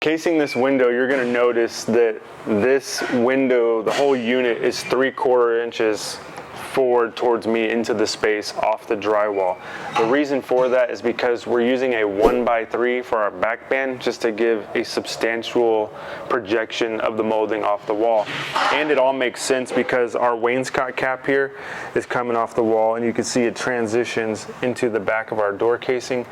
Casing this window, you're going to notice that this window, the whole unit is 3/4 inches forward towards me into the space off the drywall. The reason for that is because we're using a 1x3 for our back band just to give a substantial projection of the molding off the wall. And it all makes sense because our wainscot cap here is coming off the wall, and you can see it transitions into the back of our door casing.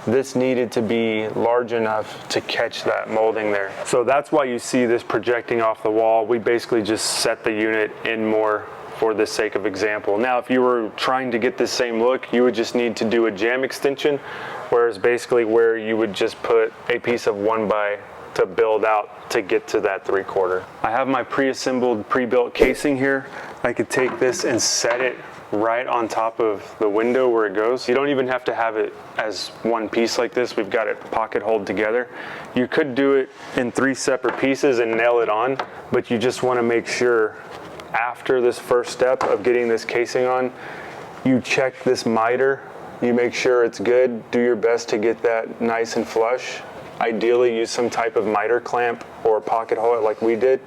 This needed to be large enough to catch that molding there. So that's why you see this projecting off the wall. We basically just set the unit in more for the sake of example. Now, if you were trying to get this same look, you would just need to do a jamb extension, whereas basically where you would just put a piece of 1x to build out to get to that 3/4. I have my pre-assembled, pre-built casing here. I could take this and set it right on top of the window where it goes. You don't even have to have it as one piece like this. We've got it pocket holed together. You could do it in 3 separate pieces and nail it on, but you just want to make sure after this first step of getting this casing on, you check this miter, you make sure it's good, do your best to get that nice and flush. Ideally use some type of miter clamp or pocket hole it like we did,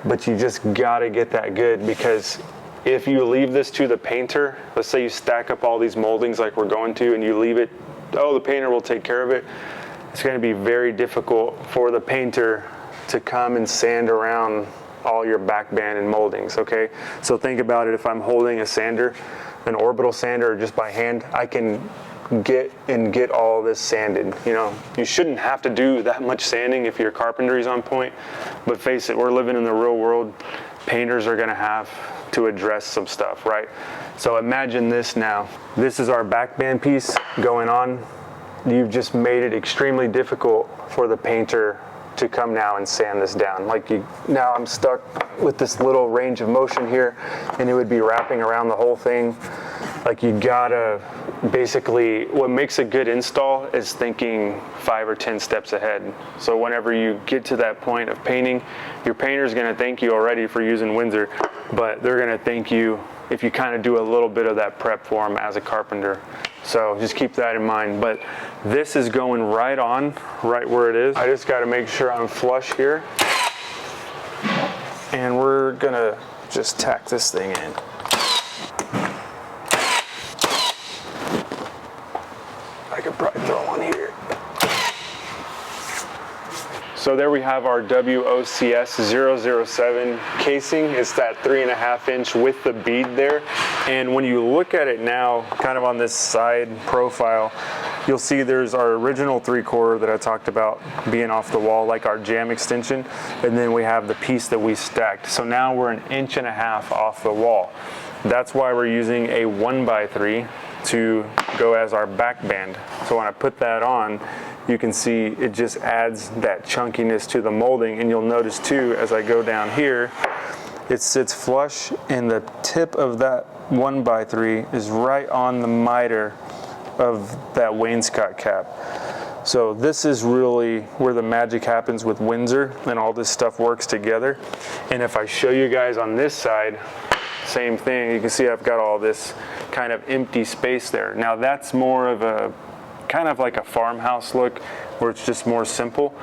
but you just gotta get that good, because if you leave this to the painter, let's say you stack up all these moldings like we're going to, and you leave it, oh, the painter will take care of it, it's gonna be very difficult for the painter to come and sand around all your back band and moldings, okay? So think about it, if I'm holding a sander, an orbital sander, or just by hand, I can get all this sanded. You know, you shouldn't have to do that much sanding if your carpentry's on point, but face it, we're living in the real world. Painters are gonna have to address some stuff, right? So imagine this now. This is our back band piece going on. You've just made it extremely difficult for the painter to come now and sand this down. Now I'm stuck with this little range of motion here, and it would be wrapping around the whole thing. Like, you gotta basically, what makes a good install is thinking 5 or 10 steps ahead. So whenever you get to that point of painting, your painter's gonna thank you already for using Windsor, but they're gonna thank you if you kind of do a little bit of that prep for them as a carpenter. So just keep that in mind. But this is going right on, right where it is. I just got to make sure I'm flush here. And we're gonna just tack this thing in. I could probably throw one here. So there we have our WOCS 007 casing. It's that 3.5 inch with the bead there. And when you look at it now, kind of on this side profile, you'll see there's our original 3/4 that I talked about being off the wall, like our jamb extension. And then we have the piece that we stacked. So now we're 1.5 inches off the wall. That's why we're using a 1x3 to go as our back band. So when I put that on, you can see it just adds that chunkiness to the molding. And you'll notice too, as I go down here, it sits flush, and the tip of that 1x3 is right on the miter of that wainscot cap. So this is really where the magic happens with Windsor, and all this stuff works together. And if I show you guys on this side, same thing, you can see I've got all this kind of empty space there. Now that's more of a kind of like a farmhouse look, where it's just more simple.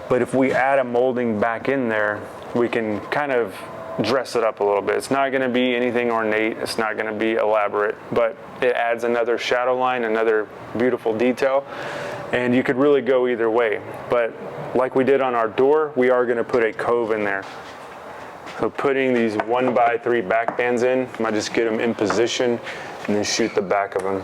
But if we add a molding back in there, we can kind of dress it up a little bit. It's not going to be anything ornate, it's not going to be elaborate, but it adds another shadow line, another beautiful detail, and you could really go either way. But like we did on our door, we are going to put a cove in there. So putting these 1x3 back bands in, I might just get them in position and then shoot the back of them.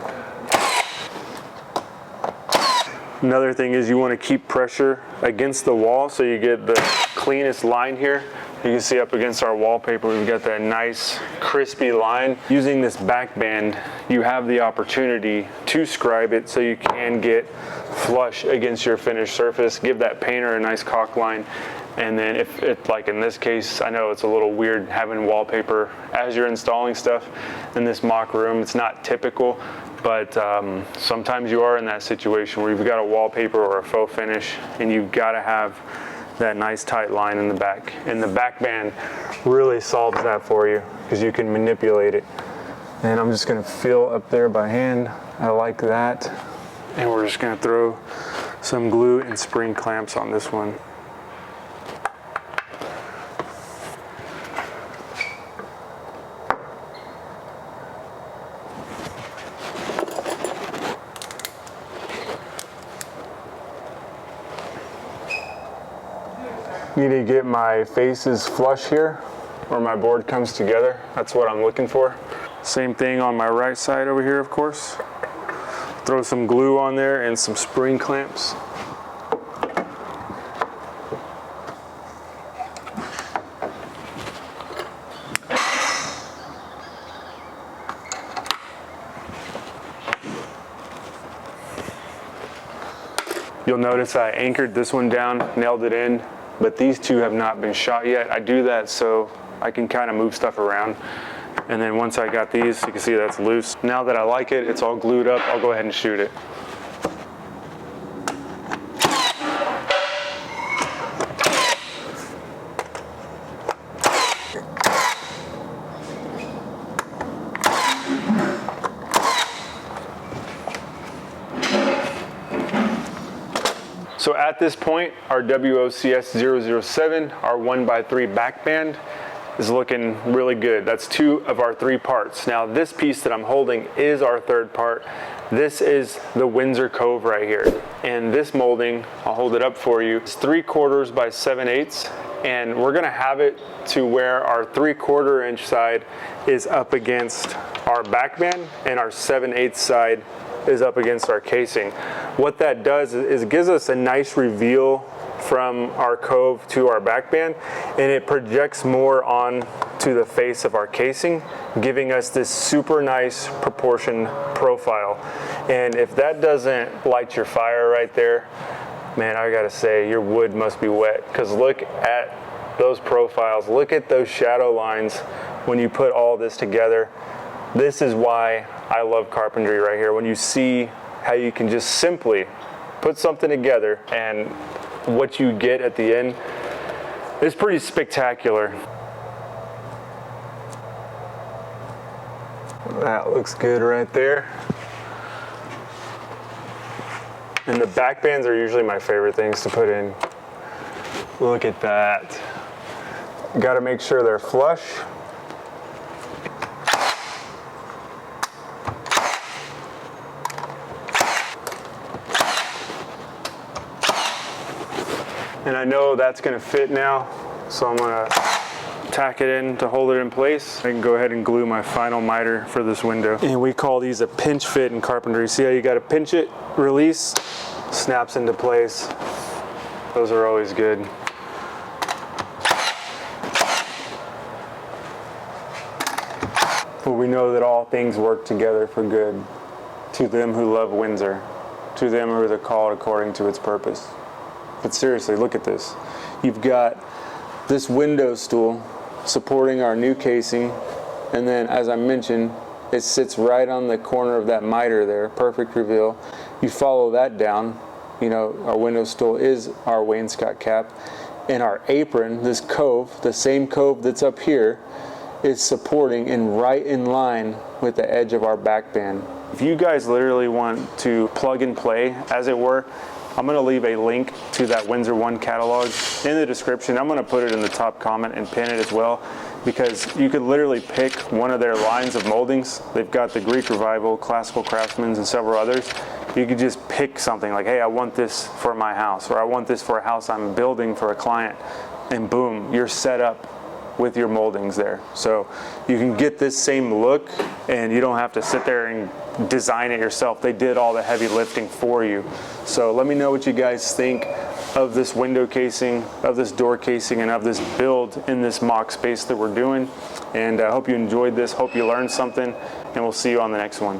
Another thing is you want to keep pressure against the wall so you get the cleanest line here. You can see up against our wallpaper, we've got that nice crispy line. Using this back band, you have the opportunity to scribe it so you can get flush against your finished surface, give that painter a nice caulk line. And then if it, like in this case, I know it's a little weird having wallpaper as you're installing stuff in this mock room. It's not typical, but sometimes you are in that situation where you've got a wallpaper or a faux finish, and you've got to have that nice tight line in the back. And the back band really solves that for you, because you can manipulate it. And I'm just going to fill up there by hand. I like that. And we're just going to throw some glue and spring clamps on this one. Need to get my faces flush here where my board comes together. That's what I'm looking for. Same thing on my right side over here, of course. Throw some glue on there and some spring clamps. You'll notice I anchored this one down, nailed it in, but these two have not been shot yet. I do that so I can kind of move stuff around. And then once I got these, you can see that's loose. Now that I like it, it's all glued up, I'll go ahead and shoot it. So at this point, our WOCS 007, our 1x3 back band, is looking really good. That's 2 of our 3 parts. Now this piece that I'm holding is our 3rd part. This is the Windsor Cove right here. And this molding, I'll hold it up for you, it's 3/4 by 7/8. And we're gonna have it to where our 3/4 inch side is up against our back band and our 7/8 side is up against our casing. What that does is it gives us a nice reveal from our cove to our back band, and it projects more on to the face of our casing, giving us this super nice proportion profile. And if that doesn't light your fire right there, man, I gotta say your wood must be wet, because look at those profiles, look at those shadow lines when you put all this together. This is why I love carpentry right here. When you see how you can just simply put something together and what you get at the end is pretty spectacular. That looks good right there. And the back bands are usually my favorite things to put in. Look at that. Got to make sure they're flush. And I know that's gonna fit now, so I'm gonna tack it in to hold it in place. I can go ahead and glue my final miter for this window. And we call these a pinch fit in carpentry. See how you gotta pinch it, release, snaps into place. Those are always good. But we know that all things work together for good. To them who love Windsor, to them who are called according to its purpose. But seriously, look at this. You've got this window stool supporting our new casing, and then as I mentioned, it sits right on the corner of that miter there, perfect reveal. You follow that down, you know, our window stool is our wainscot cap, and our apron, this cove, the same cove that's up here, is supporting and right in line with the edge of our back band. If you guys literally want to plug and play, as it were, I'm going to leave a link to that WindsorONE catalog in the description. I'm going to put it in the top comment and pin it as well, because you could literally pick one of their lines of moldings. They've got the Greek Revival, Classical Craftsman's, and several others. You could just pick something like, hey, I want this for my house, or I want this for a house I'm building for a client, and boom, you're set up with your moldings there. So you can get this same look and you don't have to sit there and design it yourself. They did all the heavy lifting for you. So let me know what you guys think of this window casing, of this door casing, and of this build in this mock space that we're doing. And I hope you enjoyed this, hope you learned something, and we'll see you on the next one.